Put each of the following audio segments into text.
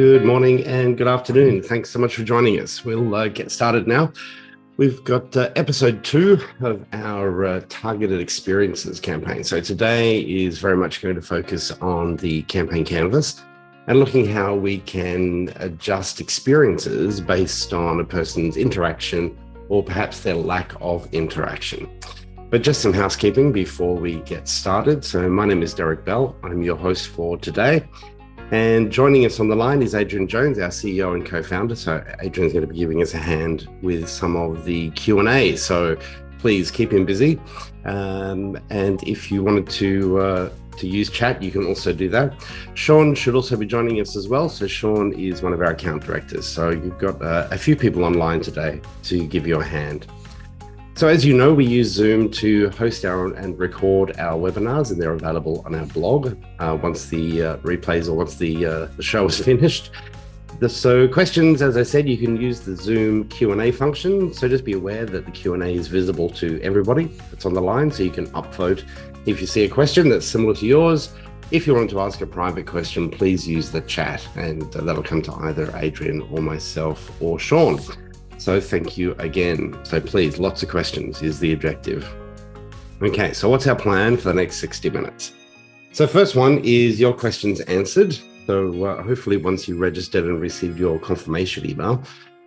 Good morning and good afternoon. Thanks so much for joining us. We'll get started now. We've got episode 2 of our targeted experiences campaign. So today is very much going to focus on the campaign canvas and looking how we can adjust experiences based on a person's interaction or perhaps their lack of interaction. But just some housekeeping before we get started. So my name is Derek Bell. I'm your host for today. And joining us on the line is Adrian Jones, our CEO and co-founder. So Adrian's going to be giving us a hand with some of the Q&A. So please keep him busy. And if you wanted to use chat, you can also do that. Sean should also be joining us as well. So Sean is one of our account directors. So you've got a few people online today to give you a hand. So as you know, we use Zoom to host and record our webinars, and they're available on our blog once the replays or once the show is finished. So questions, as I said, you can use the Zoom Q&A function. So just be aware that the Q&A is visible to everybody that's on the line, so you can upvote if you see a question that's similar to yours. If you want to ask a private question, please use the chat, and that'll come to either Adrian or myself or Sean. So thank you again. So please, lots of questions is the objective. Okay, so what's our plan for the next 60 minutes? So first one is your questions answered. So hopefully once you registered and received your confirmation email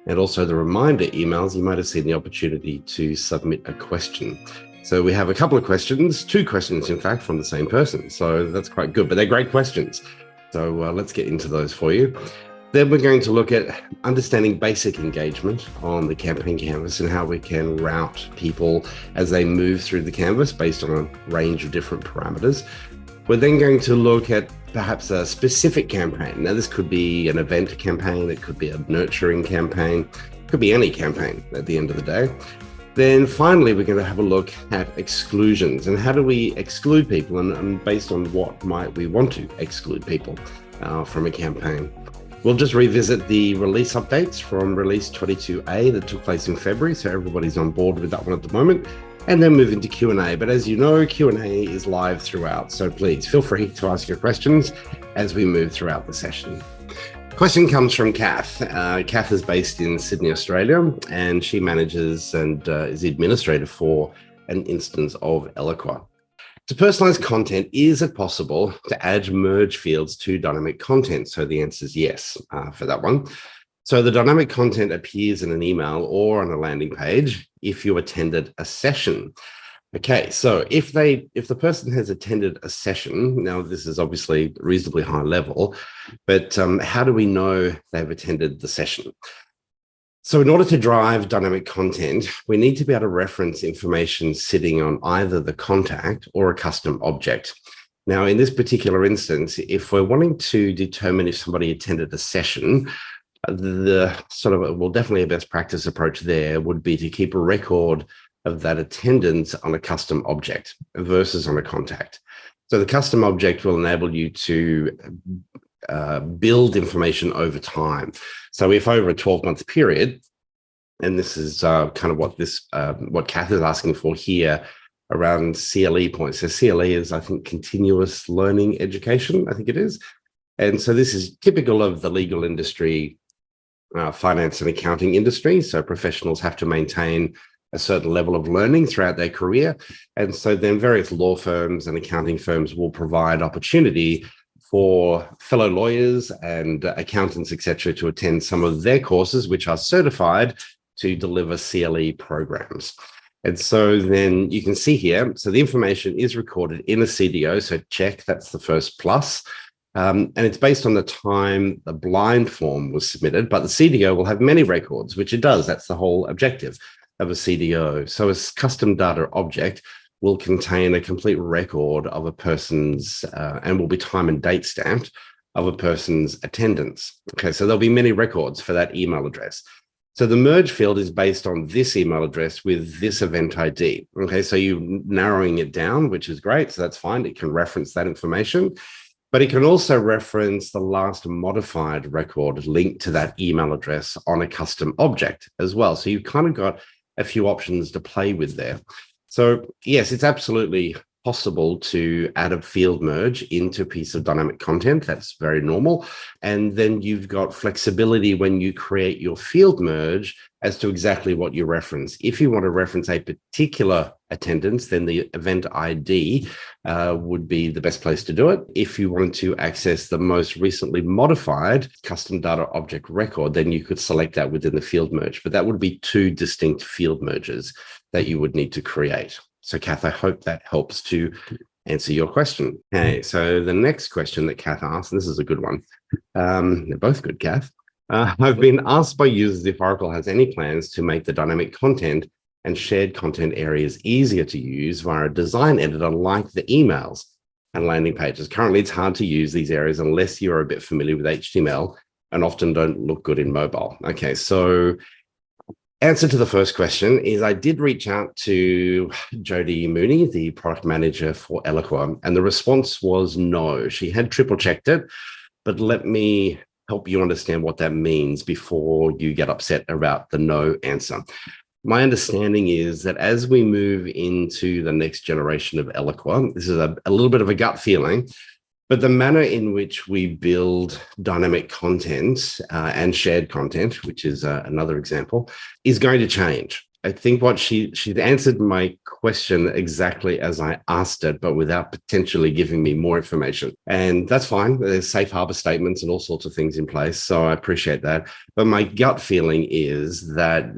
and also the reminder emails, you might have seen the opportunity to submit a question. So we have a couple of questions, 2 questions in fact, from the same person. So that's quite good, but they're great questions. So let's get into those for you. Then we're going to look at understanding basic engagement on the campaign canvas and how we can route people as they move through the canvas based on a range of different parameters. We're then going to look at perhaps a specific campaign. Now, this could be an event campaign, it could be a nurturing campaign, it could be any campaign at the end of the day. Then finally, we're going to have a look at exclusions and how do we exclude people and based on what might we want to exclude people from a campaign. We'll just revisit the release updates from release 22A that took place in February, so everybody's on board with that one at the moment, and then move into Q&A. But as you know, Q&A is live throughout, so please feel free to ask your questions as we move throughout the session. Question comes from Kath. Kath is based in Sydney, Australia, and she manages and is the administrator for an instance of Eloqua. To personalize content, is it possible to add merge fields to dynamic content? So the answer is yes for that one. So the dynamic content appears in an email or on a landing page if you attended a session. Okay, so if the person has attended a session, now this is obviously reasonably high level, but how do we know they've attended the session? So in order to drive dynamic content, we need to be able to reference information sitting on either the contact or a custom object. Now, in this particular instance, if we're wanting to determine if somebody attended a session, definitely a best practice approach there would be to keep a record of that attendance on a custom object versus on a contact. So the custom object will enable you to build information over time. So if over a 12-month period, and this is kind of what Kath is asking for here around CLE points. So CLE is, I think, continuous learning education, I think it is. And so this is typical of the legal industry, finance and accounting industry. So professionals have to maintain a certain level of learning throughout their career. And so then various law firms and accounting firms will provide opportunity for fellow lawyers and accountants, etc., to attend some of their courses, which are certified to deliver CLE programs. And so then you can see here, so the information is recorded in a CDO, so check, that's the first plus. And it's based on the time the blind form was submitted, but the CDO will have many records, which it does. That's the whole objective of a CDO. So a custom data object will contain a complete record of a person's, and will be time and date stamped, of a person's attendance. Okay, so there'll be many records for that email address. So the merge field is based on this email address with this event ID. Okay, so you're narrowing it down, which is great. So that's fine. It can reference that information, but it can also reference the last modified record linked to that email address on a custom object as well. So you've kind of got a few options to play with there. So yes, it's absolutely possible to add a field merge into a piece of dynamic content. That's very normal. And then you've got flexibility when you create your field merge as to exactly what you reference. If you want to reference a particular attendance, then the event ID would be the best place to do it. If you wanted to access the most recently modified custom data object record, then you could select that within the field merge. But that would be two distinct field merges that you would need to create. So, Kath, I hope that helps to answer your question. Okay, so the next question that Kath asked, and this is a good one. They're both good, Kath. I've been asked by users if Oracle has any plans to make the dynamic content and shared content areas easier to use via a design editor like the emails and landing pages. Currently, it's hard to use these areas unless you're a bit familiar with HTML and often don't look good in mobile. Okay, so answer to the first question is I did reach out to Jodie Mooney, the product manager for Eloqua, and the response was no. She had triple checked it, but let me help you understand what that means before you get upset about the no answer. My understanding is that as we move into the next generation of Eloqua, this is a little bit of a gut feeling, but the manner in which we build dynamic content and shared content, which is another example, is going to change. I think what she answered my question exactly as I asked it, but without potentially giving me more information. And that's fine. There's safe harbor statements and all sorts of things in place. So I appreciate that. But my gut feeling is that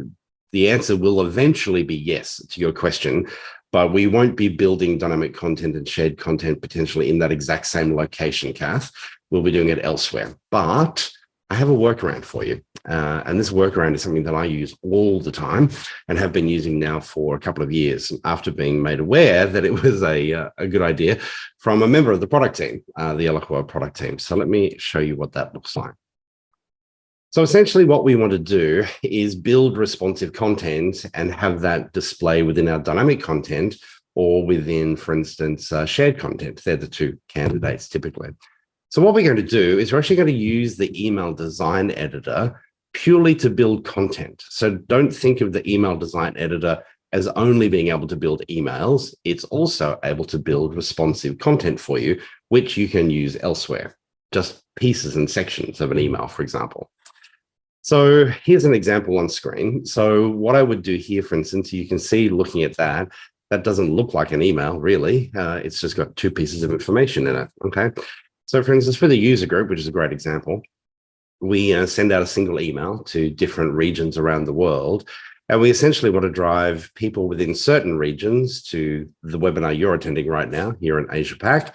the answer will eventually be yes to your question, but we won't be building dynamic content and shared content potentially in that exact same location, Kath. We'll be doing it elsewhere. But I have a workaround for you. And this workaround is something that I use all the time and have been using now for a couple of years after being made aware that it was a good idea from a member of the product team, the Eloqua product team. So let me show you what that looks like. So essentially what we want to do is build responsive content and have that display within our dynamic content or within, for instance, shared content. They're the two candidates typically. So what we're going to do is we're actually going to use the email design editor purely to build content. So don't think of the email design editor as only being able to build emails. It's also able to build responsive content for you, which you can use elsewhere, just pieces and sections of an email, for example. So here's an example on screen. So what I would do here, for instance, you can see looking at that, that doesn't look like an email, really. It's just got two pieces of information in it, okay? So for instance, for the user group, which is a great example, we send out a single email to different regions around the world, and we essentially want to drive people within certain regions to the webinar you're attending right now here in AsiaPac,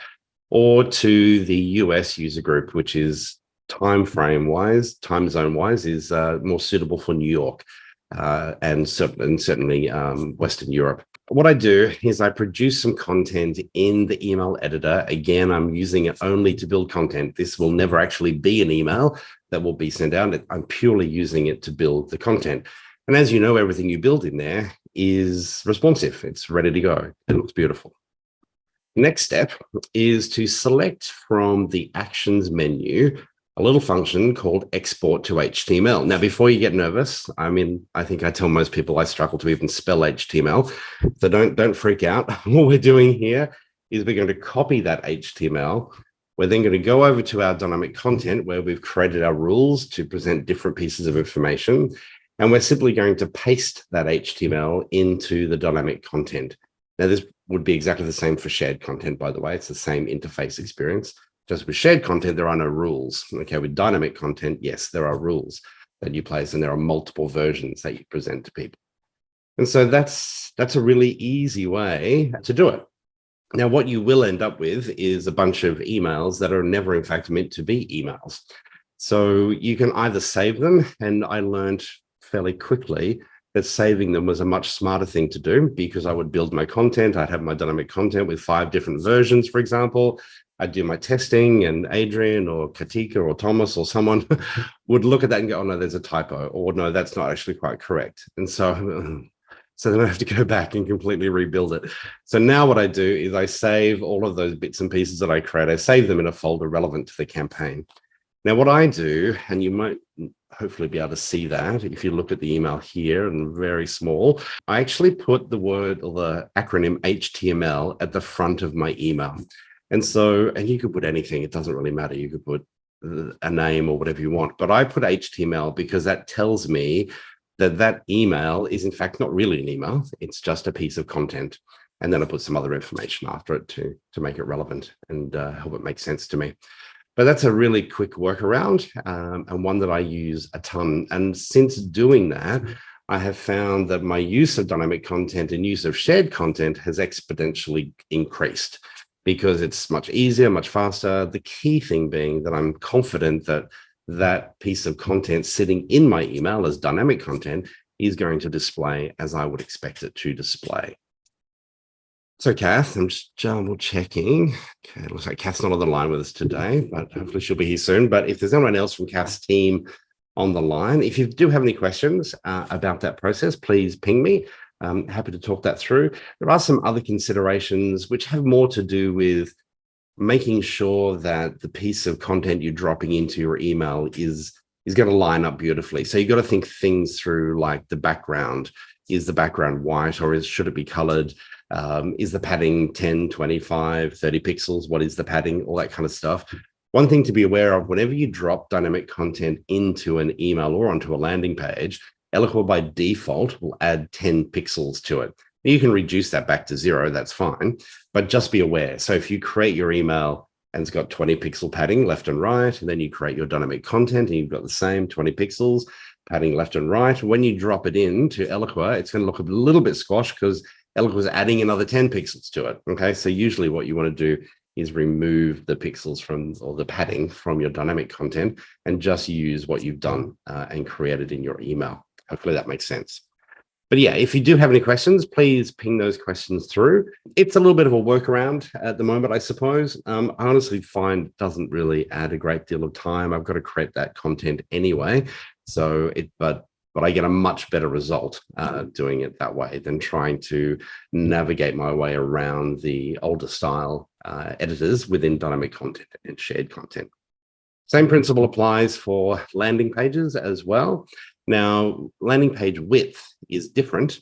or to the US user group, which is time zone wise, is more suitable for New York and certainly Western Europe. What I do is I produce some content in the email editor. Again, I'm using it only to build content. This will never actually be an email that will be sent out. I'm purely using it to build the content. And as you know, everything you build in there is responsive. It's ready to go. It looks beautiful. Next step is to select from the actions menu a little function called export to HTML. Now, before you get nervous, I mean, I think I tell most people I struggle to even spell HTML. So don't freak out. What we're doing here is we're going to copy that HTML. We're then going to go over to our dynamic content where we've created our rules to present different pieces of information. And we're simply going to paste that HTML into the dynamic content. Now, this would be exactly the same for shared content, by the way. It's the same interface experience. Just with shared content, there are no rules. Okay, with dynamic content, yes, there are rules that you place, and there are multiple versions that you present to people. And so that's a really easy way to do it. Now, what you will end up with is a bunch of emails that are never, in fact, meant to be emails. So you can either save them, and I learned fairly quickly that saving them was a much smarter thing to do, because I would build my content. I'd have my dynamic content with 5 different versions, for example. I'd do my testing, and Adrian or Katika or Thomas or someone would look at that and go, oh, no, there's a typo, or no, that's not actually quite correct. And so then I have to go back and completely rebuild it. So now what I do is I save all of those bits and pieces that I create. I save them in a folder relevant to the campaign. Now, what I do, and you might hopefully be able to see that. If you look at the email here and very small, I actually put the word or the acronym HTML at the front of my email. And you could put anything, it doesn't really matter. You could put a name or whatever you want, but I put HTML because that tells me that email is in fact not really an email. It's just a piece of content. And then I put some other information after it to make it relevant and help it make sense to me. But that's a really quick workaround and one that I use a ton. And since doing that, I have found that my use of dynamic content and use of shared content has exponentially increased because it's much easier, much faster. The key thing being that I'm confident that that piece of content sitting in my email as dynamic content is going to display as I would expect it to display. So Kath, I'm just double checking. Okay, it looks like Kath's not on the line with us today, but hopefully she'll be here soon. But if there's anyone else from Kath's team on the line, if you do have any questions about that process, please ping me. I'm happy to talk that through. There are some other considerations which have more to do with making sure that the piece of content you're dropping into your email is going to line up beautifully. So you've got to think things through, like the background. Is the background white or should it be colored? Is the padding 10, 25, 30 pixels? What is the padding? All that kind of stuff. One thing to be aware of, whenever you drop dynamic content into an email or onto a landing page, Eloqua by default will add 10 pixels to it. You can reduce that back to 0, that's fine, but just be aware. So if you create your email and it's got 20 pixel padding left and right, and then you create your dynamic content and you've got the same 20 pixels padding left and right, when you drop it into Eloqua, it's going to look a little bit squashed because Eloqua is adding another 10 pixels to it. Okay, so usually what you want to do is remove the pixels from, or the padding from your dynamic content, and just use what you've done and created in your email. Hopefully that makes sense. But yeah, if you do have any questions, please ping those questions through. It's a little bit of a workaround at the moment, I suppose. I honestly find it doesn't really add a great deal of time. I've got to create that content anyway. But I get a much better result doing it that way than trying to navigate my way around the older style editors within dynamic content and shared content. Same principle applies for landing pages as well. Now, landing page width is different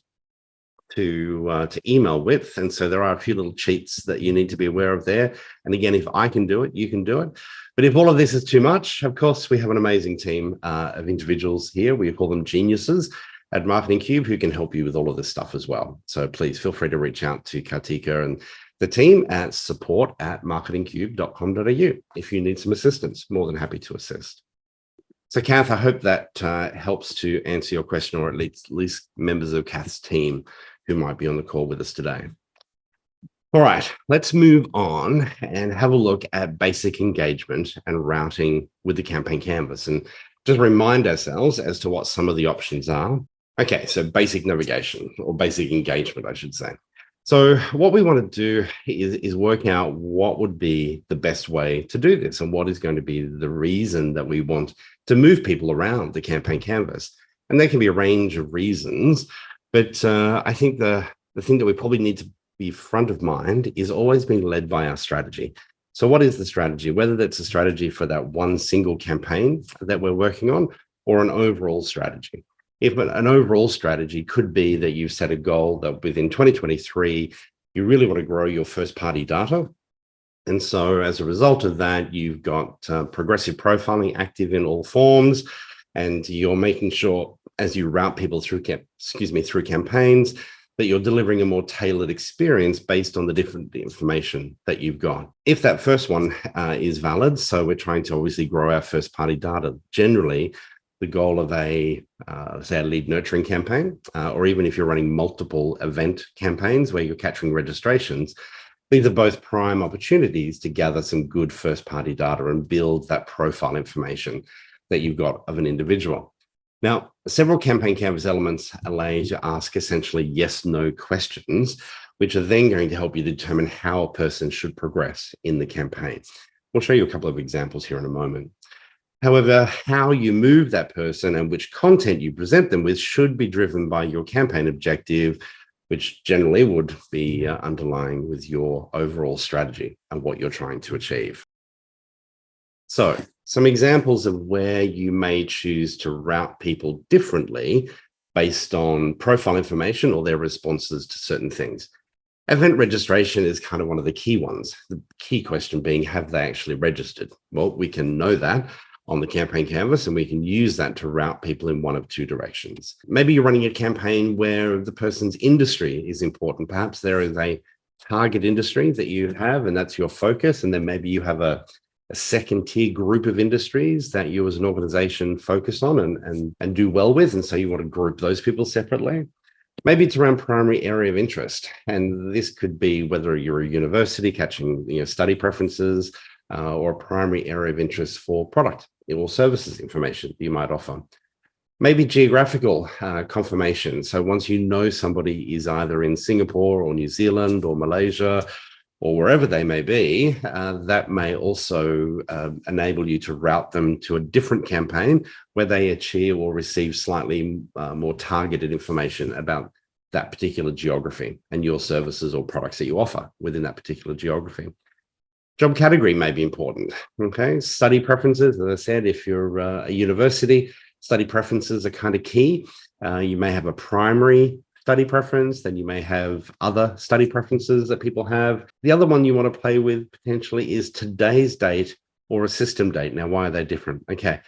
to email width. And so there are a few little cheats that you need to be aware of there. And again, if I can do it, you can do it. But if all of this is too much, of course, we have an amazing team of individuals here. We call them geniuses at Marketing Cube who can help you with all of this stuff as well. So please feel free to reach out to Kartika and the team at support@marketingcube.com.au if you need some assistance. More than happy to assist. So Kath, I hope that helps to answer your question, or at least members of Kath's team who might be on the call with us today. All right, let's move on and have a look at basic engagement and routing with the campaign canvas, and just remind ourselves as to what some of the options are. Okay, so basic navigation, or basic engagement, I should say. So what we want to do is work out what would be the best way to do this, and what is going to be the reason that we want to move people around the campaign canvas. And there can be a range of reasons, but I think the thing that we probably need to be front of mind is always being led by our strategy. So what is the strategy? Whether that's a strategy for that one single campaign that we're working on, or an overall strategy. If an overall strategy could be that you've set a goal that within 2023, you really want to grow your first party data. And so as a result of that, you've got progressive profiling active in all forms, and you're making sure as you route people through campaigns that you're delivering a more tailored experience based on the different information that you've got. If that first one is valid, so we're trying to obviously grow our first party data, generally the goal of say a lead nurturing campaign, or even if you're running multiple event campaigns where you're capturing registrations, these are both prime opportunities to gather some good first party data and build that profile information that you've got of an individual. Now, several campaign canvas elements allow you to ask essentially yes/no questions, which are then going to help you determine how a person should progress in the campaign. We'll show you a couple of examples here in a moment. However, how you move that person and which content you present them with should be driven by your campaign objective, which generally would be underlying with your overall strategy and what you're trying to achieve. So Some examples of where you may choose to route people differently based on profile information or their responses to certain things. Event registration is kind of one of the key ones. The key question being, have they actually registered? Well, we can know that on the campaign canvas, and we can use that to route people in one of two directions. Maybe you're running a campaign where the person's industry is important. Perhaps there is a target industry that you have, and that's your focus. And then maybe you have a second tier group of industries that you as an organization focus on and do well with. And so you want to group those people separately. Maybe it's around primary area of interest. And this could be whether you're a university catching study preferences or a primary area of interest for product or services information you might offer. Maybe geographical confirmation. So once you know somebody is either in Singapore or New Zealand or Malaysia or wherever they may be, that may also enable you to route them to a different campaign where they achieve or receive slightly more targeted information about that particular geography and your services or products that you offer within that particular geography. Job category may be important, okay? Study preferences, as I said, if you're a university, study preferences are kind of key. You may have a primary study preference, then you may have other study preferences that people have. The other one you want to play with potentially is today's date or a system date. Now, why are they different? Okay,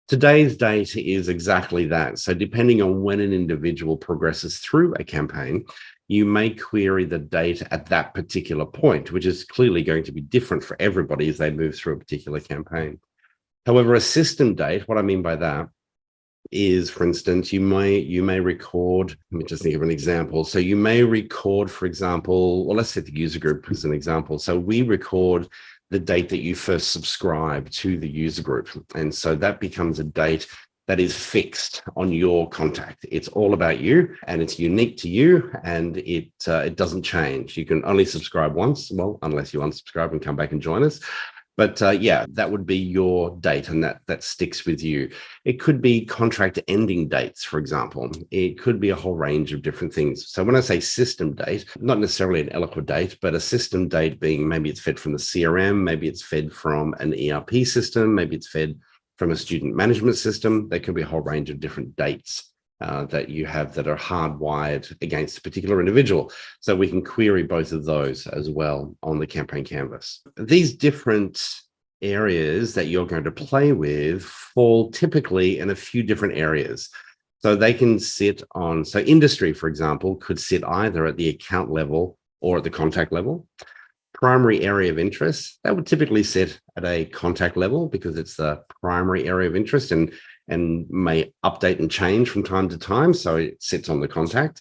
today's date is exactly that. So depending on when an individual progresses through a campaign, you may query the date at that particular point, which is clearly going to be different for everybody as they move through a particular campaign. However, a system date, what I mean by that is, for instance, you may record, let me just think of an example. So you may record, for example, well, let's set the user group as an example. So we record the date that you first subscribe to the user group. And so that becomes a date that is fixed on your contact. It's all about you and it's unique to you, and it doesn't change. You can only subscribe once, well, unless you unsubscribe and come back and join us. But yeah, that would be your date, and that sticks with you. It could be contract ending dates, for example. It could be a whole range of different things. So when I say system date, not necessarily an Eloqua date, but a system date being maybe it's fed from the CRM, maybe it's fed from an ERP system, maybe it's fed from a student management system. There could be a whole range of different dates that you have that are hardwired against a particular individual. So we can query both of those as well on the campaign canvas. These different areas that you're going to play with fall typically in a few different areas. So they can sit on, so industry, for example, could sit either at the account level or at the contact level. Primary area of interest, that would typically sit at a contact level because it's the primary area of interest and may update and change from time to time. So it sits on the contact.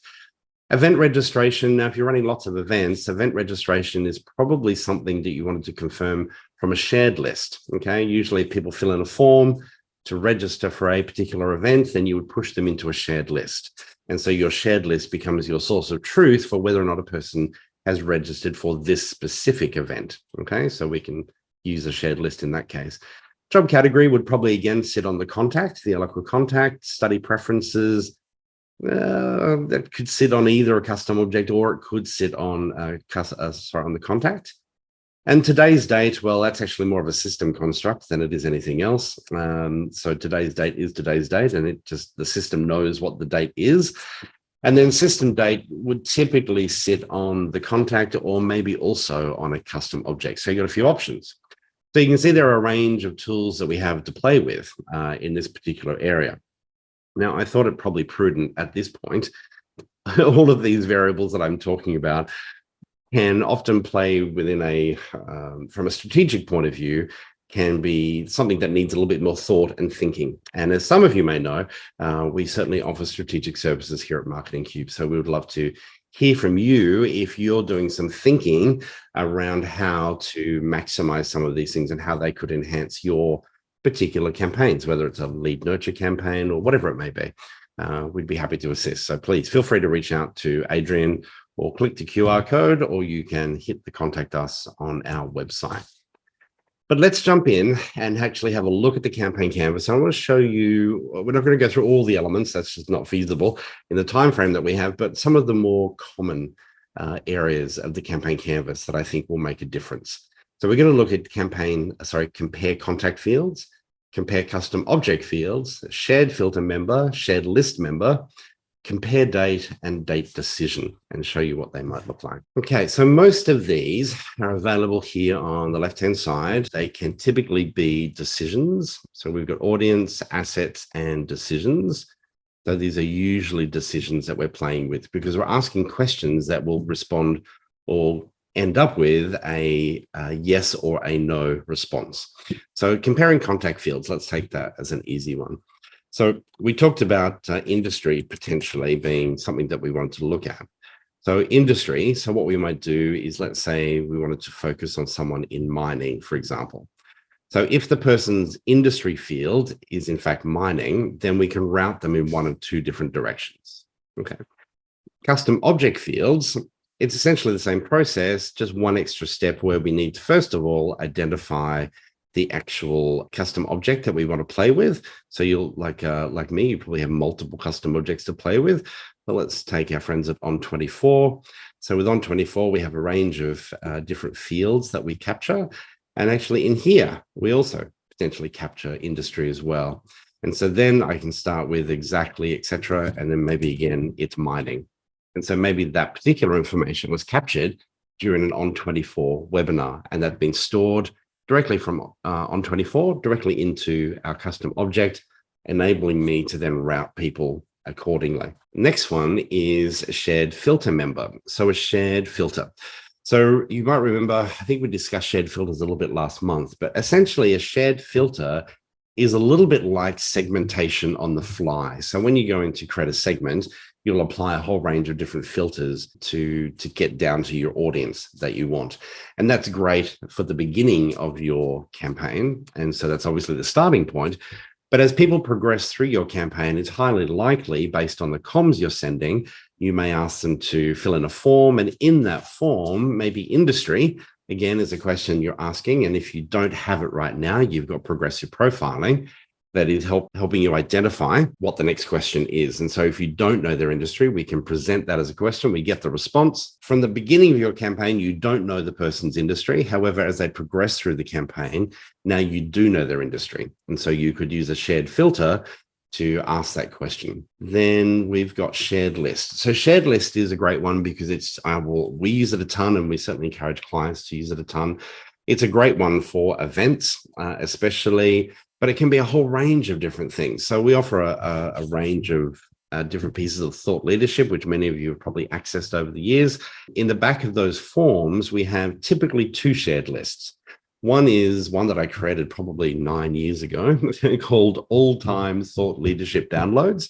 Event registration. Now, if you're running lots of events, event registration is probably something that you wanted to confirm from a shared list. Okay. Usually if people fill in a form to register for a particular event, then you would push them into a shared list. And so your shared list becomes your source of truth for whether or not a person has registered for this specific event. Okay. So we can use a shared list in that case. Job category would probably again sit on the contact, the Eloqua contact. Study preferences, that could sit on either a custom object or it could sit on on the contact. And today's date, well, that's actually more of a system construct than it is anything else. So today's date is today's date, and the system knows what the date is. And then system date would typically sit on the contact or maybe also on a custom object. So you've got a few options. So you can see there are a range of tools that we have to play with in this particular area. Now, I thought it probably prudent at this point, all of these variables that I'm talking about can often play within from a strategic point of view, can be something that needs a little bit more thought and thinking. And as some of you may know, we certainly offer strategic services here at Marketing Cube. So we would love to hear from you if you're doing some thinking around how to maximize some of these things and how they could enhance your particular campaigns, whether it's a lead nurture campaign or whatever it may be. We'd be happy to assist. So please feel free to reach out to Adrian or click the QR code, or you can hit the contact us on our website. But let's jump in and actually have a look at the campaign canvas. I want to show you, we're not going to go through all the elements, that's just not feasible in the time frame that we have, but some of the more common areas of the campaign canvas that I think will make a difference. So we're going to look at compare contact fields, compare custom object fields, shared filter member, shared list member, compare date and date decision, and show you what they might look like. Okay, so most of these are available here on the left-hand side. They can typically be decisions. So we've got audience, assets, and decisions. So these are usually decisions that we're playing with because we're asking questions that will respond or end up with a yes or a no response. So comparing contact fields, let's take that as an easy one. So we talked about industry potentially being something that we wanted to look at. So industry, so what we might do is, let's say we wanted to focus on someone in mining, for example. So if the person's industry field is in fact mining, then we can route them in one of two different directions. Okay. Custom object fields, it's essentially the same process, just one extra step where we need to, first of all, identify the actual custom object that we want to play with. So you'll, like me, you probably have multiple custom objects to play with. But let's take our friends at On24. So with On24, we have a range of different fields that we capture. And actually in here, we also potentially capture industry as well. And so then I can start with exactly, etc. And then maybe again, it's mining. And so maybe that particular information was captured during an On24 webinar, and that's been stored directly from On24 directly into our custom object, enabling me to then route people accordingly. Next one is a shared filter member. So a shared filter. So you might remember, I think we discussed shared filters a little bit last month, but essentially a shared filter is a little bit like segmentation on the fly. So when you're going to create a segment, you'll apply a whole range of different filters to get down to your audience that you want. And that's great for the beginning of your campaign. And so that's obviously the starting point. But as people progress through your campaign, it's highly likely, based on the comms you're sending, you may ask them to fill in a form. And in that form, maybe industry, again, is a question you're asking. And if you don't have it right now, you've got progressive profiling that is helping you identify what the next question is. And so if you don't know their industry, we can present that as a question. We get the response. From the beginning of your campaign, you don't know the person's industry. However, as they progress through the campaign, now you do know their industry. And so you could use a shared filter to ask that question. Then we've got shared list. So shared list is a great one because it's, we use it a ton, and we certainly encourage clients to use it a ton. It's a great one for events, especially, but it can be a whole range of different things. So we offer a range of different pieces of thought leadership, which many of you have probably accessed over the years. In the back of those forms, we have typically two shared lists. One is one that I created probably 9 years ago called All-Time Thought Leadership Downloads.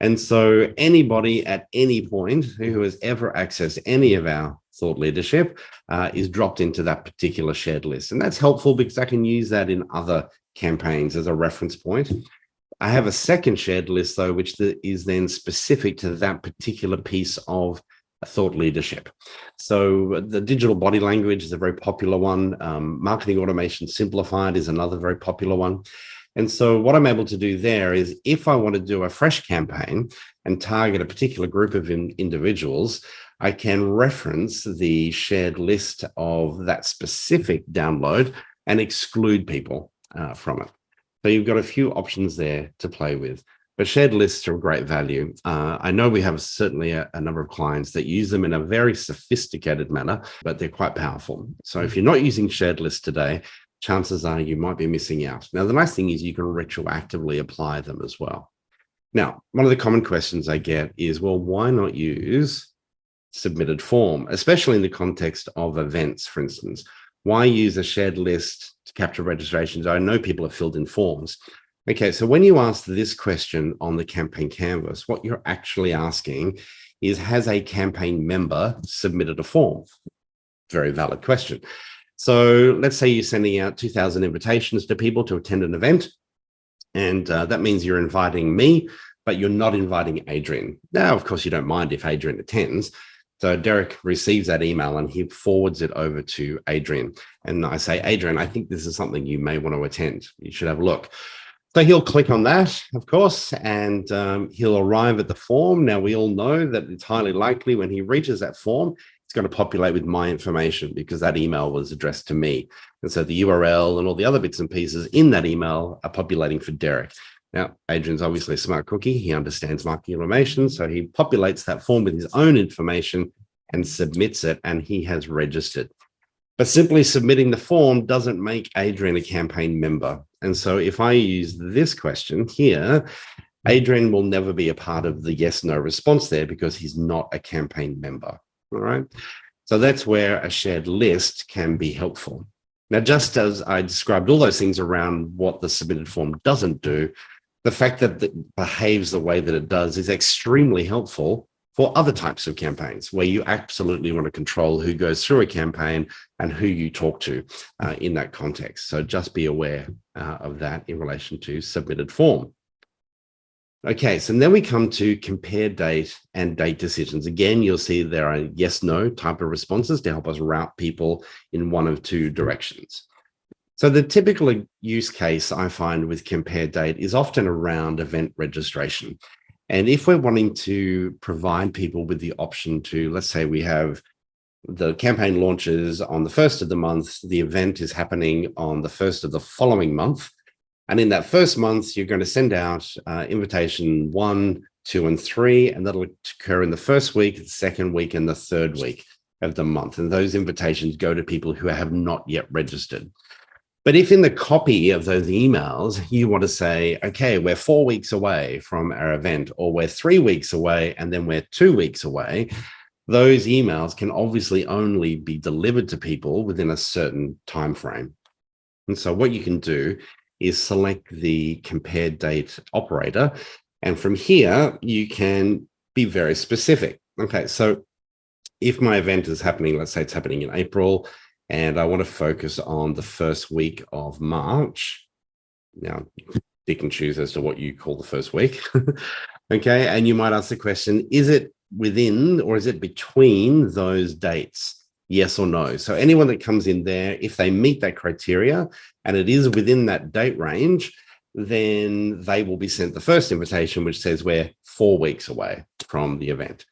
And so anybody at any point who has ever accessed any of our thought leadership is dropped into that particular shared list. And that's helpful because I can use that in other campaigns as a reference point. I have a second shared list, though, which is then specific to that particular piece of thought leadership. So the digital body language is a very popular one. Marketing automation simplified is another very popular one. And so what I'm able to do there is, if I want to do a fresh campaign and target a particular group of individuals, I can reference the shared list of that specific download and exclude people from it. So you've got a few options there to play with. But shared lists are of great value. I know we have certainly a number of clients that use them in a very sophisticated manner, but they're quite powerful. So if you're not using shared lists today, chances are you might be missing out. Now, the nice thing is you can retroactively apply them as well. Now, one of the common questions I get is, well, why not use submitted form, especially in the context of events, for instance? Why use a shared list to capture registrations? I know people have filled in forms. Okay, so when you ask this question on the campaign canvas, what you're actually asking is, has a campaign member submitted a form? Very valid question. So let's say you're sending out 2,000 invitations to people to attend an event, and that means you're inviting me, but you're not inviting Adrian. Now, of course, you don't mind if Adrian attends. So Derek receives that email and he forwards it over to Adrian. And I say, Adrian, I think this is something you may want to attend. You should have a look. So he'll click on that, of course, and he'll arrive at the form. Now, we all know that it's highly likely when he reaches that form, it's going to populate with my information because that email was addressed to me. And so the URL and all the other bits and pieces in that email are populating for Derek. Now, Adrian's obviously a smart cookie. He understands marketing automation. So he populates that form with his own information and submits it, and he has registered. But simply submitting the form doesn't make Adrian a campaign member. And so if I use this question here, Adrian will never be a part of the yes/no response there because he's not a campaign member. All right. So that's where a shared list can be helpful. Now, just as I described all those things around what the submitted form doesn't do, the fact that it behaves the way that it does is extremely helpful for other types of campaigns where you absolutely want to control who goes through a campaign and who you talk to in that context. So just be aware of that in relation to submitted form. Okay, so then we come to compare date and date decisions. Again, you'll see there are yes/no type of responses to help us route people in one of two directions. So the typical use case I find with compare date is often around event registration. And if we're wanting to provide people with the option to, let's say we have the campaign launches on the 1st of the month, the event is happening on the 1st of the following month. And in that first month, you're going to send out invitation 1, 2, and 3, and that'll occur in the first week, the second week, and the third week of the month. And those invitations go to people who have not yet registered. But if in the copy of those emails, you want to say, okay, we're 4 weeks away from our event, or we're 3 weeks away, and then we're 2 weeks away, those emails can obviously only be delivered to people within a certain time frame. And so what you can do is select the compare date operator. And from here, you can be very specific. Okay, so if my event is happening, let's say it's happening in April, and I want to focus on the first week of March. Now, pick and choose as to what you call the first week. Okay, and you might ask the question, is it within or is it between those dates? Yes or no. So anyone that comes in there, if they meet that criteria and it is within that date range, then they will be sent the first invitation, which says we're 4 weeks away from the event.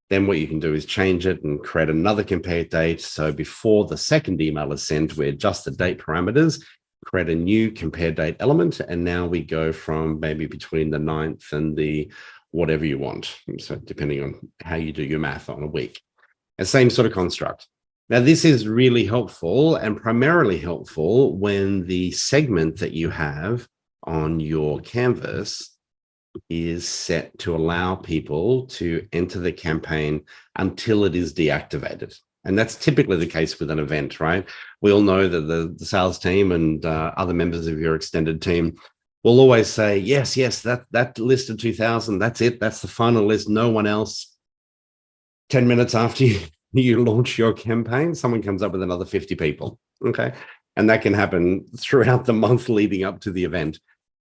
Then what you can do is change it and create another compare date. So before the second email is sent, we adjust the date parameters, create a new compare date element, and now we go from maybe between the 9th and the whatever you want. So depending on how you do your math on a week. And same sort of construct. Now, this is really helpful and primarily helpful when the segment that you have on your canvas is set to allow people to enter the campaign until it is deactivated. And that's typically the case with an event, right? We all know that the sales team and other members of your extended team will always say, yes, that list of 2,000, that's it. That's the final list. No one else. 10 minutes after you launch your campaign, someone comes up with another 50 people, okay? And that can happen throughout the month leading up to the event.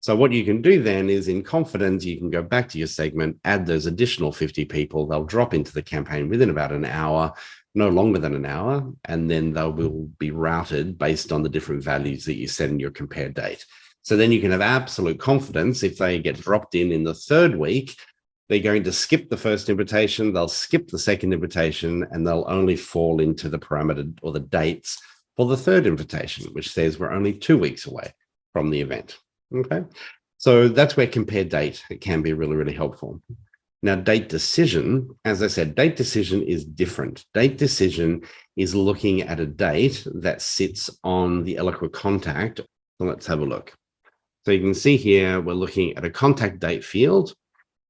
So what you can do then is in confidence, you can go back to your segment, add those additional 50 people. They'll drop into the campaign within about an hour, no longer than an hour, and then they will be routed based on the different values that you set in your compare date. So then you can have absolute confidence if they get dropped in the third week, they're going to skip the first invitation, they'll skip the second invitation, and they'll only fall into the parameter or the dates for the third invitation, which says we're only 2 weeks away from the event. Okay, so that's where compare date can be really, really helpful. Now, date decision, as I said, date decision is different. Date decision is looking at a date that sits on the Eloqua contact. So let's have a look. So you can see here, we're looking at a contact date field,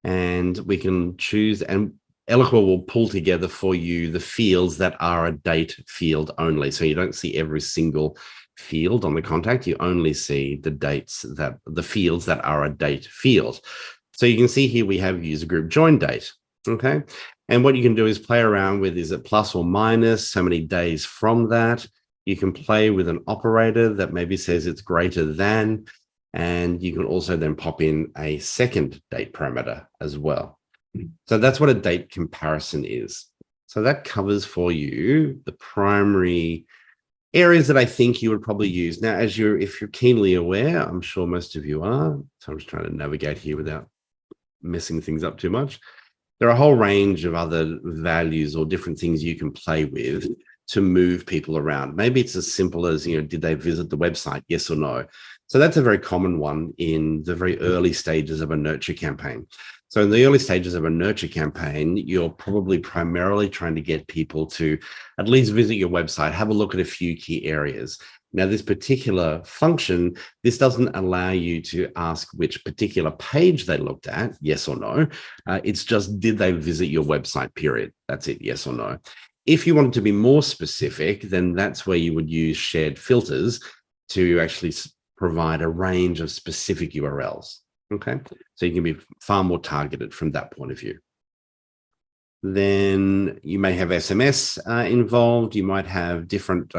and we can choose, and Eloqua will pull together for you the fields that are a date field only. So you don't see every single field on the contact, you only see the dates that the fields that are a date field. So you can see here we have user group join date. Okay. And what you can do is play around with, is it plus or minus so many days from that? You can play with an operator that maybe says it's greater than, and you can also then pop in a second date parameter as well. So that's what a date comparison is. So that covers for you the primary areas that I think you would probably use. Now, if you're keenly aware, I'm sure most of you are, so I'm just trying to navigate here without messing things up too much. There are a whole range of other values or different things you can play with to move people around. Maybe it's as simple as, did they visit the website? Yes or no? So that's a very common one in the very early stages of a nurture campaign. So in the early stages of a nurture campaign, you're probably primarily trying to get people to at least visit your website, have a look at a few key areas. Now, this particular function, this doesn't allow you to ask which particular page they looked at, yes or no. It's just, did they visit your website, period. That's it, yes or no. If you wanted to be more specific, then that's where you would use shared filters to actually provide a range of specific URLs. Okay, so you can be far more targeted from that point of view. Then you may have SMS involved. You might have different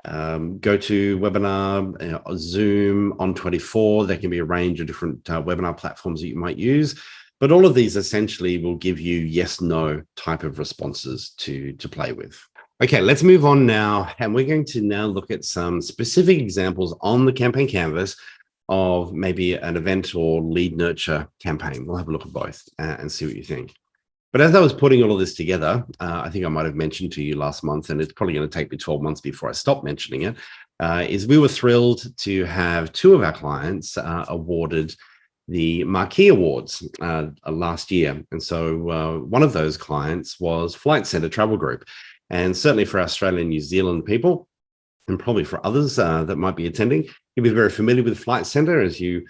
GoToWebinar, Zoom, On24. There can be a range of different webinar platforms that you might use. But all of these essentially will give you yes, no type of responses to play with. Okay, let's move on now. And we're going to now look at some specific examples on the campaign canvas of maybe an event or lead nurture campaign. We'll have a look at both and see what you think. But as I was putting all of this together, I think I might have mentioned to you last month, and it's probably going to take me 12 months before I stop mentioning it, is we were thrilled to have two of our clients awarded the Marquee Awards last year. And so one of those clients was Flight Centre Travel Group. And certainly for Australia and New Zealand people, and probably for others that might be attending, you'll be very familiar with Flight Centre. As you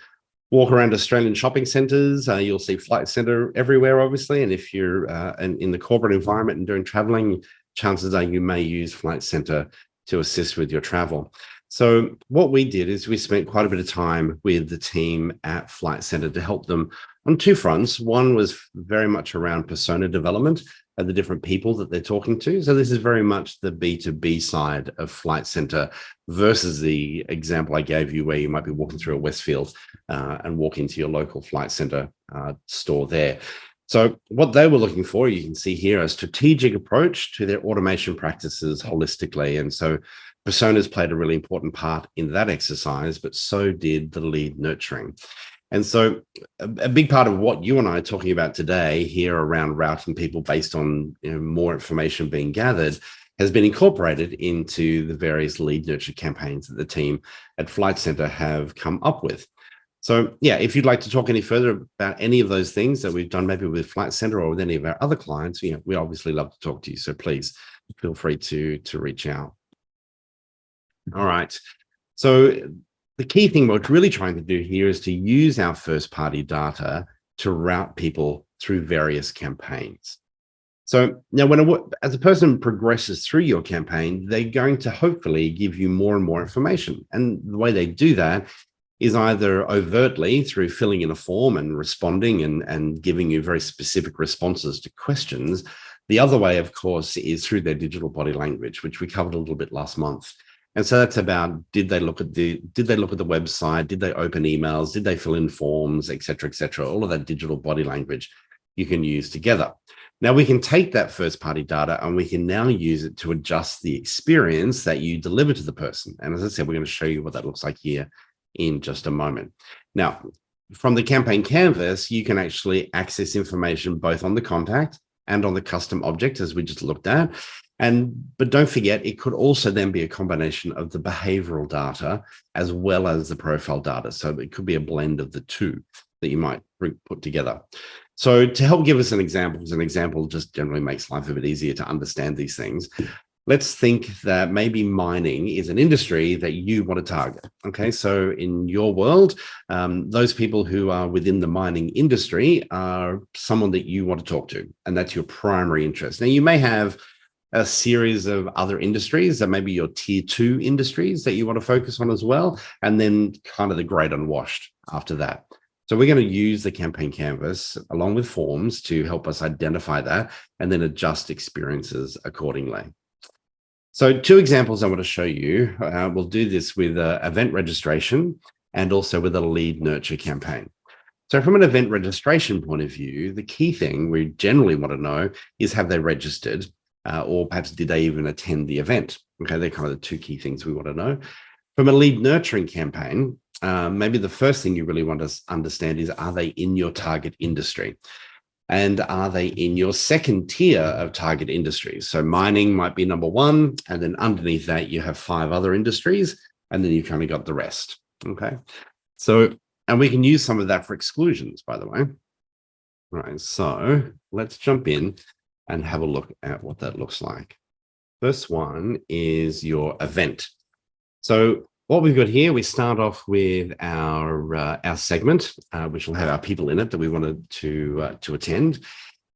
walk around Australian shopping centres, you'll see Flight Centre everywhere, obviously. And if you're in the corporate environment and doing travelling, chances are you may use Flight Centre to assist with your travel. So what we did is we spent quite a bit of time with the team at Flight Centre to help them on two fronts. One was very much around persona development and the different people that they're talking to. So this is very much the B2B side of Flight Centre versus the example I gave you where you might be walking through a Westfield and walk into your local Flight Centre store there. So what they were looking for, you can see here, a strategic approach to their automation practices holistically. And so personas played a really important part in that exercise, but so did the lead nurturing. And so a big part of what you and I are talking about today here around routing people based on more information being gathered has been incorporated into the various lead nurture campaigns that the team at Flight Centre have come up with. So yeah, if you'd like to talk any further about any of those things that we've done maybe with Flight Centre or with any of our other clients, we obviously love to talk to you. So please feel free to reach out. All right. So the key thing we're really trying to do here is to use our first-party data to route people through various campaigns. So now as a person progresses through your campaign, they're going to hopefully give you more and more information. And the way they do that is either overtly through filling in a form and responding and giving you very specific responses to questions. The other way, of course, is through their digital body language, which we covered a little bit last month. And so that's about, did they look at the website? Did they open emails? Did they fill in forms, et cetera, et cetera? All of that digital body language you can use together. Now we can take that first party data and we can now use it to adjust the experience that you deliver to the person. And as I said, we're going to show you what that looks like here in just a moment. Now, from the campaign canvas, you can actually access information both on the contact and on the custom object, as we just looked at. But don't forget, it could also then be a combination of the behavioral data as well as the profile data. So it could be a blend of the two that you might put together. So to help give us an example, because an example just generally makes life a bit easier to understand these things. Let's think that maybe mining is an industry that you want to target. Okay, so in your world, those people who are within the mining industry are someone that you want to talk to, and that's your primary interest. Now, you may have a series of other industries that maybe your tier 2 industries that you want to focus on as well, and then kind of the great unwashed after that. So we're going to use the campaign canvas along with forms to help us identify that and then adjust experiences accordingly. So two examples I want to show you. We'll do this with event registration and also with a lead nurture campaign. So from an event registration point of view, the key thing we generally want to know is, have they registered or perhaps did they even attend the event? Okay, they're kind of the two key things we want to know. From a lead nurturing campaign, maybe the first thing you really want to understand is, are they in your target industry? And are they in your second tier of target industries? So mining might be number one, and then underneath that, you have 5 other industries, and then you've kind of got the rest, okay? So, and we can use some of that for exclusions, by the way. Right, so let's jump in and have a look at what that looks like. First one is your event. So what we've got here, we start off with our segment, which will have our people in it that we wanted to attend.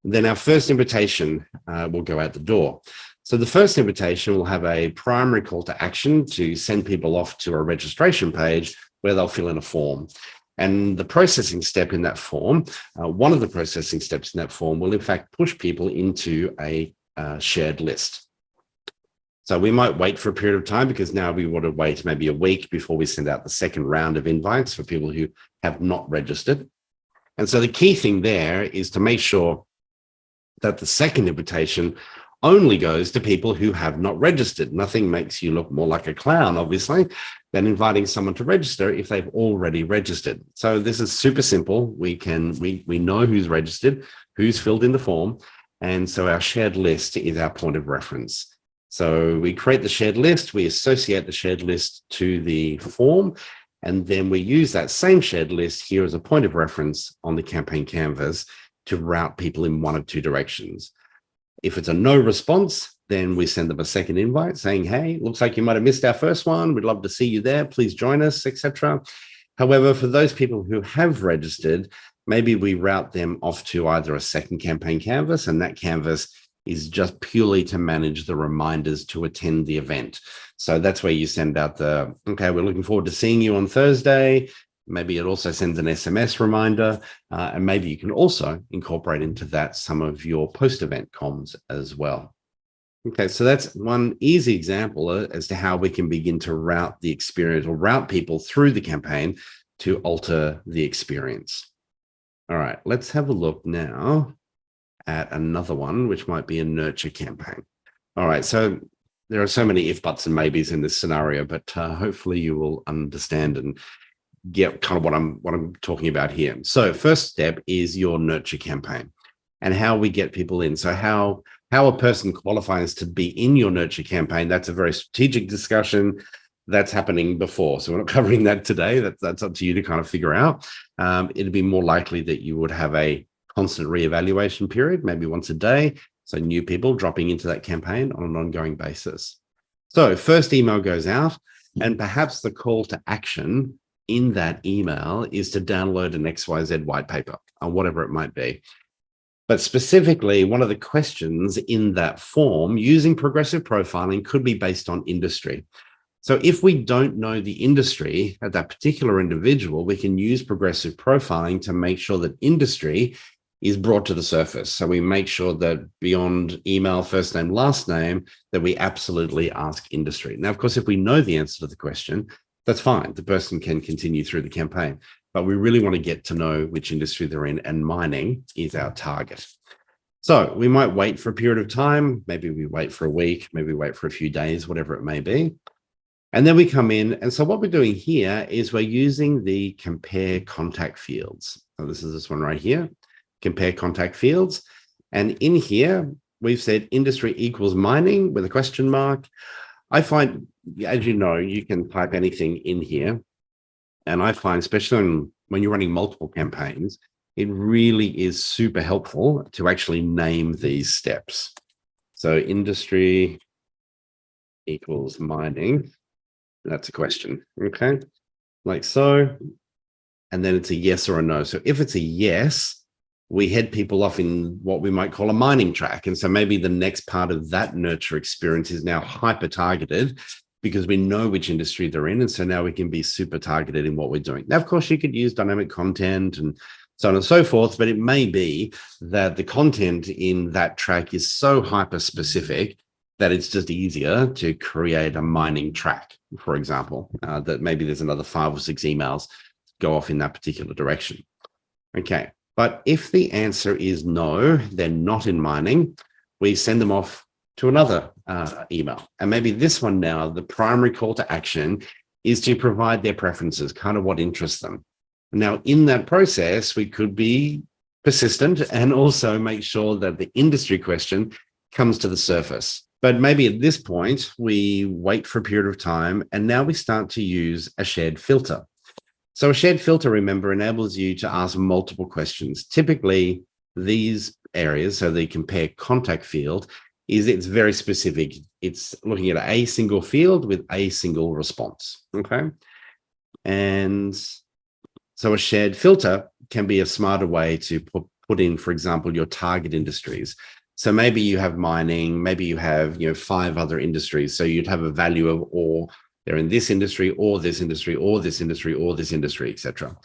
Then our first invitation will go out the door. So the first invitation will have a primary call to action to send people off to a registration page where they'll fill in a form. And the processing step in that form, one of the processing steps in that form will in fact push people into a shared list. So we might wait for a period of time because now we want to wait maybe a week before we send out the second round of invites for people who have not registered. And so the key thing there is to make sure that the second invitation only goes to people who have not registered. Nothing makes you look more like a clown, obviously, than inviting someone to register if they've already registered. So this is super simple. We know who's registered, who's filled in the form. And so our shared list is our point of reference. So we create the shared list, we associate the shared list to the form, and then we use that same shared list here as a point of reference on the campaign canvas to route people in one of 2 directions. If it's a no response, then we send them a second invite saying, hey, looks like you might have missed our first one. We'd love to see you there. Please join us, etc. However, for those people who have registered, maybe we route them off to either a second campaign canvas, and that canvas is just purely to manage the reminders to attend the event. So that's where you send out the, okay, we're looking forward to seeing you on Thursday. Maybe it also sends an SMS reminder, and maybe you can also incorporate into that some of your post-event comms as well. Okay, so that's one easy example as to how we can begin to route the experience or route people through the campaign to alter the experience. All right, let's have a look now at another one, which might be a nurture campaign. All right, so there are so many if, buts, and maybes in this scenario, but hopefully you will understand and get kind of what I'm talking about here. So first step is your nurture campaign and how we get people in. So how a person qualifies to be in your nurture campaign, that's a very strategic discussion that's happening before. So we're not covering that today. That's up to you to kind of figure out. It'd be more likely that you would have a constant reevaluation period, maybe once a day. So new people dropping into that campaign on an ongoing basis. So first email goes out, and perhaps the call to action in that email is to download an XYZ white paper or whatever it might be. But specifically, one of the questions in that form using progressive profiling could be based on industry. So if we don't know the industry at that particular individual, we can use progressive profiling to make sure that industry is brought to the surface. So we make sure that beyond email, first name, last name, that we absolutely ask industry. Now, of course, if we know the answer to the question, that's fine. The person can continue through the campaign, but we really want to get to know which industry they're in, and mining is our target. So we might wait for a period of time. Maybe we wait for a week, maybe we wait for a few days, whatever it may be. And then we come in. And so what we're doing here is we're using the compare contact fields. So this is this one right here, compare contact fields. And in here, we've said industry equals mining with a question mark. I find, as you know, you can type anything in here. And I find, especially when you're running multiple campaigns, it really is super helpful to actually name these steps. So industry equals mining. That's a question, okay? Like so. And then it's a yes or a no. So if it's a yes, we head people off in what we might call a mining track. And so maybe the next part of that nurture experience is now hyper targeted because we know which industry they're in. And so now we can be super targeted in what we're doing. Now, of course, you could use dynamic content and so on and so forth, but it may be that the content in that track is so hyper specific that it's just easier to create a mining track, for example, that maybe there's another 5 or 6 emails go off in that particular direction. Okay. But if the answer is no, they're not in mining, we send them off to another email. And maybe this one now, the primary call to action is to provide their preferences, kind of what interests them. Now, in that process, we could be persistent, and also make sure that the industry question comes to the surface. But maybe at this point, we wait for a period of time, and now we start to use a shared filter. So a shared filter, remember, enables you to ask multiple questions. Typically, these areas, so the compare contact field, it's very specific. It's looking at a single field with a single response, okay? And so a shared filter can be a smarter way to put in, for example, your target industries. So maybe you have mining, maybe you have 5 other industries. So you'd have a value of, or they're in this industry, or this industry, or this industry, or this industry, etc.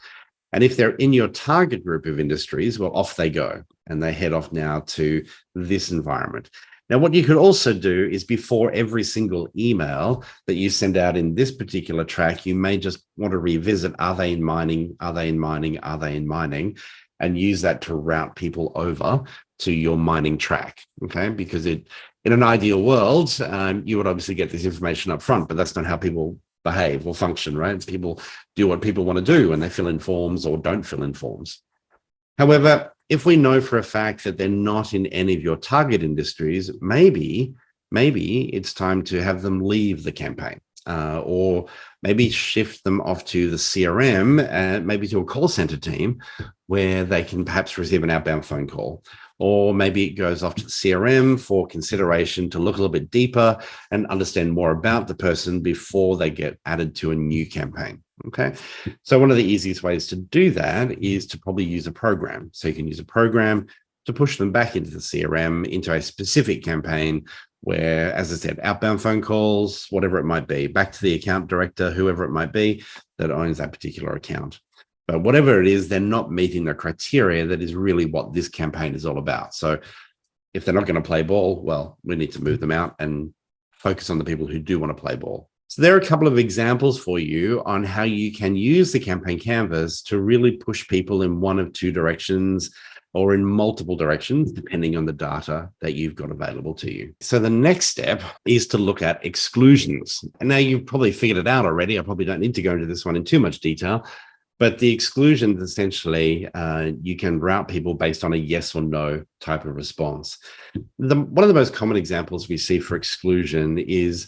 And if they're in your target group of industries, well, off they go, and they head off now to this environment. Now, what you could also do is before every single email that you send out in this particular track, you may just want to revisit, are they in mining? Are they in mining? Are they in mining? And use that to route people over to your mining track, okay? Because in an ideal world, you would obviously get this information up front, but that's not how people behave or function, right? People do what people want to do, and they fill in forms or don't fill in forms. However, if we know for a fact that they're not in any of your target industries, maybe it's time to have them leave the campaign. Or maybe shift them off to the CRM and maybe to a call center team where they can perhaps receive an outbound phone call. Or maybe it goes off to the CRM for consideration to look a little bit deeper and understand more about the person before they get added to a new campaign. Okay. So one of the easiest ways to do that is to probably use a program. So you can use a program to push them back into the CRM, into a specific campaign where, as I said, outbound phone calls, whatever it might be, back to the account director, whoever it might be that owns that particular account. But whatever it is, they're not meeting the criteria that is really what this campaign is all about. So if they're not going to play ball, well, we need to move them out and focus on the people who do want to play ball. So there are a couple of examples for you on how you can use the campaign canvas to really push people in one of 2 directions, or in multiple directions, depending on the data that you've got available to you. So the next step is to look at exclusions. And now you've probably figured it out already. I probably don't need to go into this one in too much detail, but the exclusions, essentially, you can route people based on a yes or no type of response. One of the most common examples we see for exclusion is,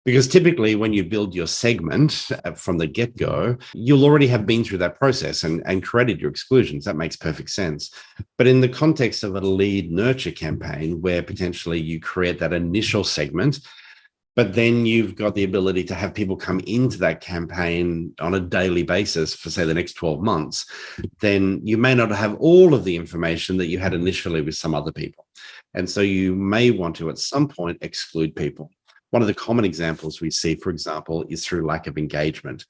because typically when you build your segment from the get-go, you'll already have been through that process and created your exclusions. That makes perfect sense. But in the context of a lead nurture campaign, where potentially you create that initial segment, but then you've got the ability to have people come into that campaign on a daily basis for, say, the next 12 months, then you may not have all of the information that you had initially with some other people. And so you may want to, at some point, exclude people. One of the common examples we see, for example, is through lack of engagement.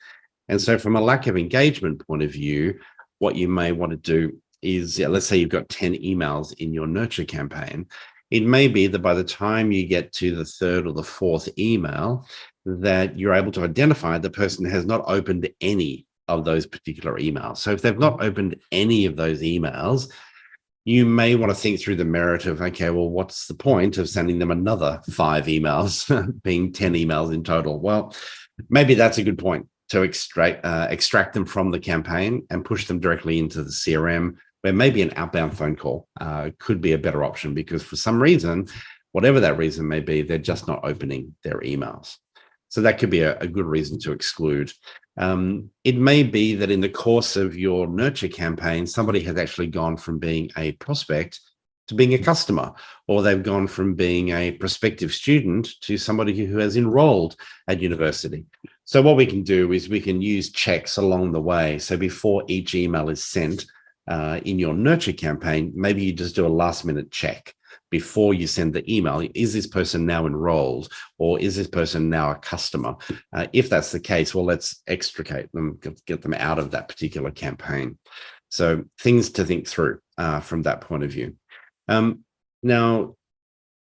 And so from a lack of engagement point of view, what you may want to do is, let's say you've got 10 emails in your nurture campaign. It may be that by the time you get to the 3rd or the 4th email, that you're able to identify the person has not opened any of those particular emails. So if they've not opened any of those emails, you may want to think through the merit of, okay, well, what's the point of sending them another 5 emails, being 10 emails in total? Well, maybe that's a good point to extract them from the campaign and push them directly into the CRM, where maybe an outbound phone call could be a better option, because for some reason, whatever that reason may be, they're just not opening their emails. So that could be a good reason to exclude. It may be that in the course of your nurture campaign, somebody has actually gone from being a prospect to being a customer, or they've gone from being a prospective student to somebody who has enrolled at university. So what we can do is we can use checks along the way. So before each email is sent in your nurture campaign, maybe you just do a last minute check before you send the email. Is this person now enrolled, or is this person now a customer? If that's the case, well, let's extricate them, get them out of that particular campaign. So things to think through from that point of view. Now,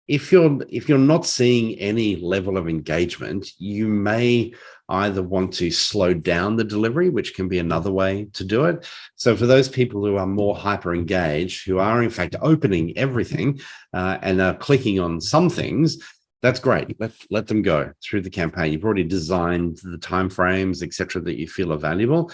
if you're not seeing any level of engagement, you may either want to slow down the delivery, which can be another way to do it. So for those people who are more hyper engaged, who are in fact opening everything and are clicking on some things, that's great. Let them go through the campaign. You've already designed the timeframes, etc., that you feel are valuable.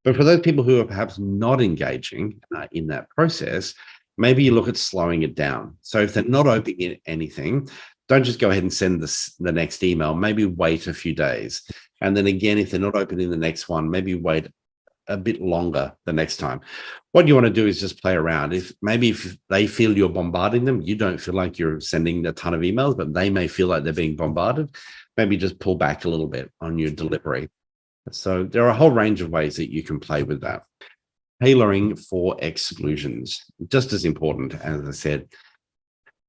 But for those people who are perhaps not engaging in that process, maybe you look at slowing it down. So if they're not opening anything, don't just go ahead and send the next email. Maybe wait a few days. And then again, if they're not opening the next one, maybe wait a bit longer the next time. What you want to do is just play around. If they feel you're bombarding them, you don't feel like you're sending a ton of emails, but they may feel like they're being bombarded. Maybe just pull back a little bit on your delivery. So there are a whole range of ways that you can play with that. Tailoring for exclusions, just as important, as I said.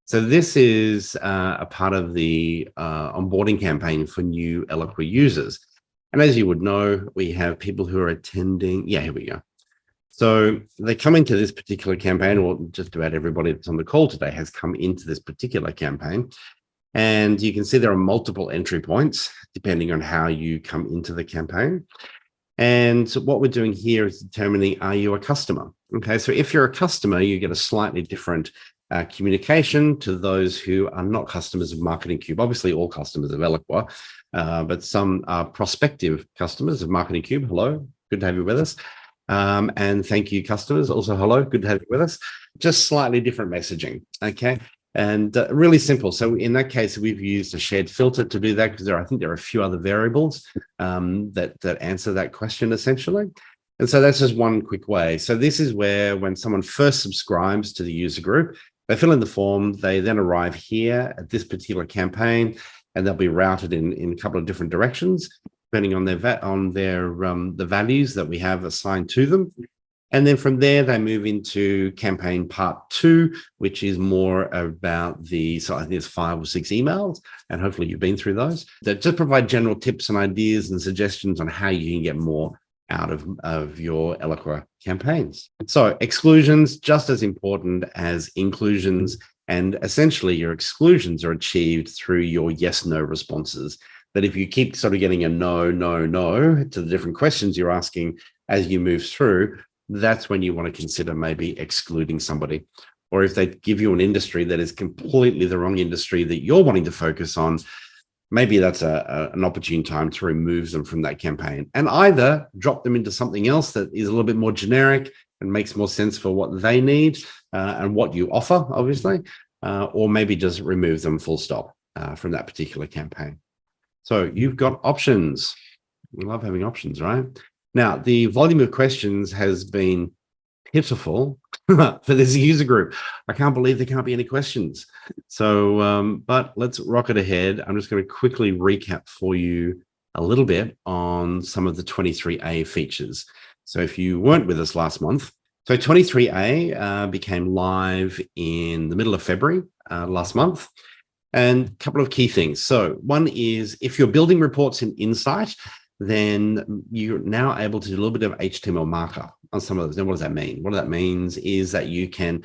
So this is a part of the onboarding campaign for new Eloqua users. And as you would know, we have people who are attending. Yeah, here we go. So they come into this particular campaign, or just about everybody that's on the call today has come into this particular campaign. And you can see there are multiple entry points depending on how you come into the campaign. And what we're doing here is determining, are you a customer? Okay, so if you're a customer, you get a slightly different communication to those who are not customers of Marketing Cube. Obviously, all customers of Eloqua, but some are prospective customers of Marketing Cube. Hello, good to have you with us. And thank you, customers. Also, hello, good to have you with us. Just slightly different messaging, okay? And really simple. So in that case, we've used a shared filter to do that because I think there are a few other variables that answer that question essentially. And so that's just one quick way. So this is where when someone first subscribes to the user group, they fill in the form, they then arrive here at this particular campaign, and they'll be routed in a couple of different directions, depending on the values that we have assigned to them. And then from there, they move into campaign part 2, which is more about so I think there's 5 or 6 emails, and hopefully you've been through those, that just provide general tips and ideas and suggestions on how you can get more out of your Eloqua campaigns. So exclusions, just as important as inclusions, and essentially your exclusions are achieved through your yes/no responses. That if you keep sort of getting a no, no, no to the different questions you're asking as you move through, that's when you want to consider maybe excluding somebody. Or if they give you an industry that is completely the wrong industry that you're wanting to focus on, maybe that's an opportune time to remove them from that campaign and either drop them into something else that is a little bit more generic and makes more sense for what they need and what you offer, obviously, or maybe just remove them full stop from that particular campaign. So you've got options. We love having options, right? Now, the volume of questions has been pitiful for this user group. I can't believe there can't be any questions. So, but let's rocket ahead. I'm just going to quickly recap for you a little bit on some of the 23A features. So if you weren't with us last month, so 23A became live in the middle of February last month. And a couple of key things. So one is if you're building reports in Insight, then you're now able to do a little bit of HTML markup on some of those. Now, what does that mean? What that means is that you can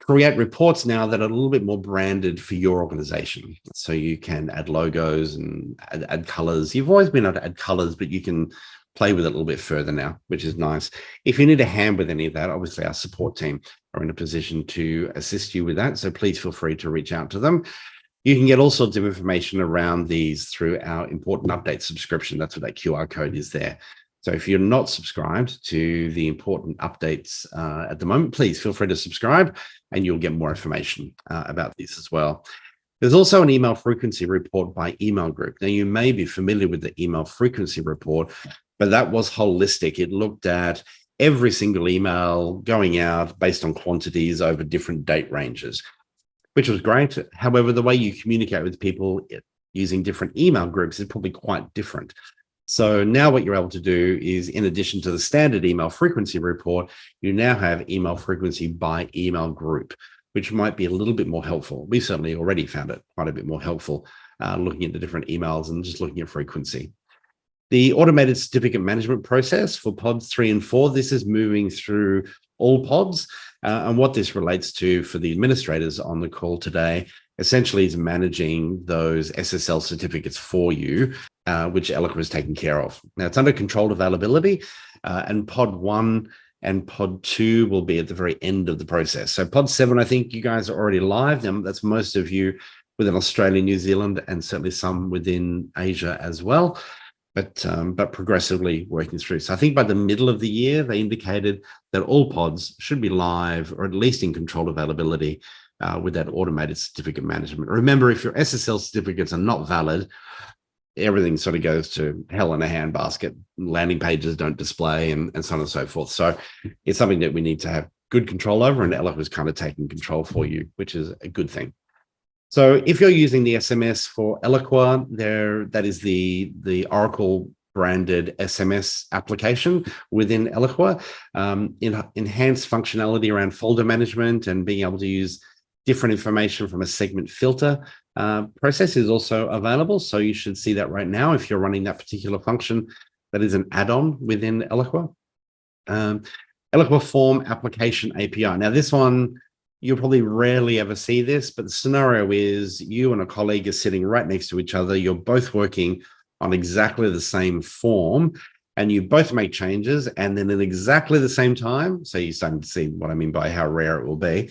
create reports now that are a little bit more branded for your organization. So you can add logos and add colors. You've always been able to add colors, but you can play with it a little bit further now, which is nice. If you need a hand with any of that, obviously our support team are in a position to assist you with that. So please feel free to reach out to them. You can get all sorts of information around these through our important update subscription. That's what that QR code is there. So if you're not subscribed to the important updates at the moment, please feel free to subscribe and you'll get more information about these as well. There's also an email frequency report by email group. Now, you may be familiar with the email frequency report, but that was holistic. It looked at every single email going out based on quantities over different date ranges, which was great. However, the way you communicate with people using different email groups is probably quite different. So now what you're able to do is, in addition to the standard email frequency report, you now have email frequency by email group, which might be a little bit more helpful. We certainly already found it quite a bit more helpful looking at the different emails and just looking at frequency. The automated certificate management process for pods 3 and 4, this is moving through all pods. And what this relates to for the administrators on the call today, essentially is managing those SSL certificates for you, which Eloqua is taking care of. Now, it's under controlled availability, and pod 1 and pod 2 will be at the very end of the process. So pod 7, I think you guys are already live. Now, that's most of you within Australia, New Zealand, and certainly some within Asia as well. but progressively working through. So I think by the middle of the year, they indicated that all pods should be live or at least in controlled availability with that automated certificate management. Remember, if your SSL certificates are not valid, everything sort of goes to hell in a handbasket. Landing pages don't display and so on and so forth. So it's something that we need to have good control over, and Eloqua is kind of taking control for you, which is a good thing. So if you're using the SMS for Eloqua, that is the Oracle branded SMS application within Eloqua. Enhanced functionality around folder management and being able to use different information from a segment filter process is also available. So you should see that right now if you're running that particular function. That is an add-on within Eloqua. Eloqua Form Application API. Now this one, you'll probably rarely ever see this, but the scenario is you and a colleague are sitting right next to each other. You're both working on exactly the same form and you both make changes, and then at exactly the same time, so you're starting to see what I mean by how rare it will be,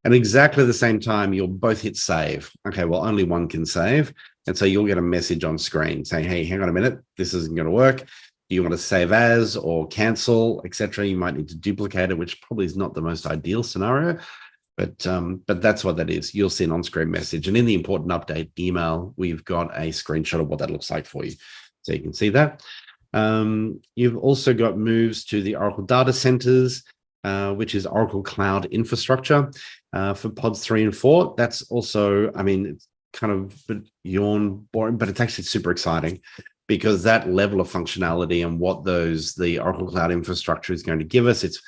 and exactly the same time, you'll both hit save. Okay, well, only one can save. And so you'll get a message on screen saying, hey, hang on a minute, this isn't going to work. Do you want to save as or cancel, etc.? You might need to duplicate it, which probably is not the most ideal scenario. But that's what that is. You'll see an on-screen message. And in the important update email, we've got a screenshot of what that looks like for you. So you can see that. You've also got moves to the Oracle data centers, which is Oracle Cloud Infrastructure for pods 3 and 4. That's also, I mean, it's kind of yawn boring, but it's actually super exciting because that level of functionality and what the Oracle Cloud Infrastructure is going to give us, it's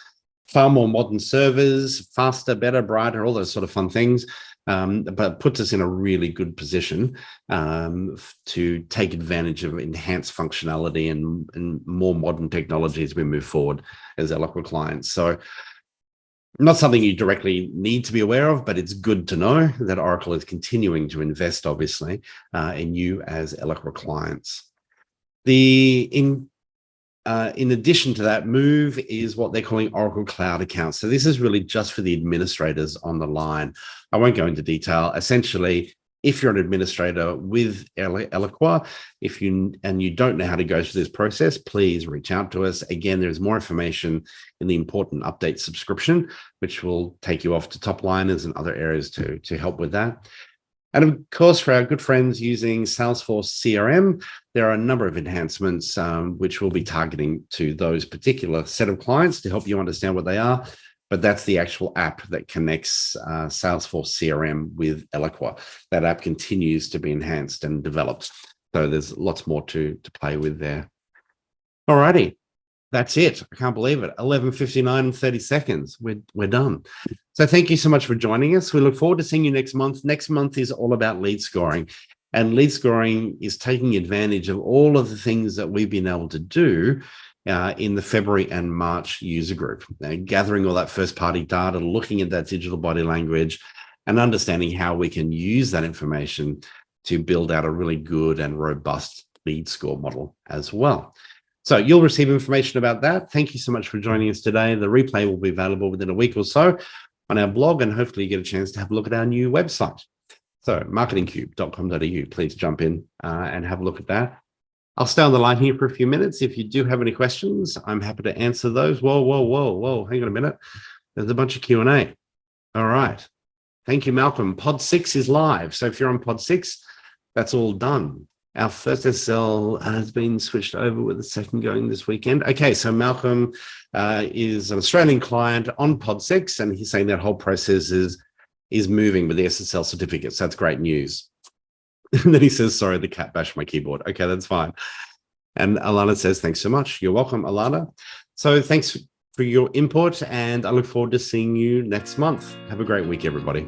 far more modern servers, faster, better, brighter, all those sort of fun things, but puts us in a really good position to take advantage of enhanced functionality and more modern technology as we move forward as Eloqua clients. So not something you directly need to be aware of, but it's good to know that Oracle is continuing to invest, obviously, in you as Eloqua clients. In addition to that, move is what they're calling Oracle Cloud Accounts. So this is really just for the administrators on the line. I won't go into detail. Essentially, if you're an administrator with Eloqua, and you don't know how to go through this process, please reach out to us. Again, there's more information in the important update subscription, which will take you off to top liners and other areas to help with that. And of course, for our good friends using Salesforce CRM, there are a number of enhancements which we'll be targeting to those particular set of clients to help you understand what they are. But that's the actual app that connects Salesforce CRM with Eloqua. That app continues to be enhanced and developed. So there's lots more to play with there. All righty. That's it. I can't believe it. 11:59 and 30 seconds. We're done. So thank you so much for joining us. We look forward to seeing you next month. Next month is all about lead scoring. And lead scoring is taking advantage of all of the things that we've been able to do in the February and March user group. Gathering all that first-party data, looking at that digital body language, and understanding how we can use that information to build out a really good and robust lead score model as well. So you'll receive information about that. Thank you so much for joining us today. The replay will be available within a week or so on our blog, and hopefully you get a chance to have a look at our new website. So marketingcube.com.au, please jump in and have a look at that. I'll stay on the line here for a few minutes. If you do have any questions, I'm happy to answer those. Whoa, hang on a minute. There's a bunch of Q&A. All right. Thank you, Malcolm. Pod 6 is live. So if you're on Pod 6, that's all done. Our first SL has been switched over with the second going this weekend. Okay, so Malcolm is an Australian client on Pod 6, and he's saying that whole process is moving with the SSL certificates. That's great news. And then he says, sorry, the cat bashed my keyboard. Okay, that's fine. And Alana says, thanks so much. You're welcome, Alana. So thanks for your input, and I look forward to seeing you next month. Have a great week, everybody.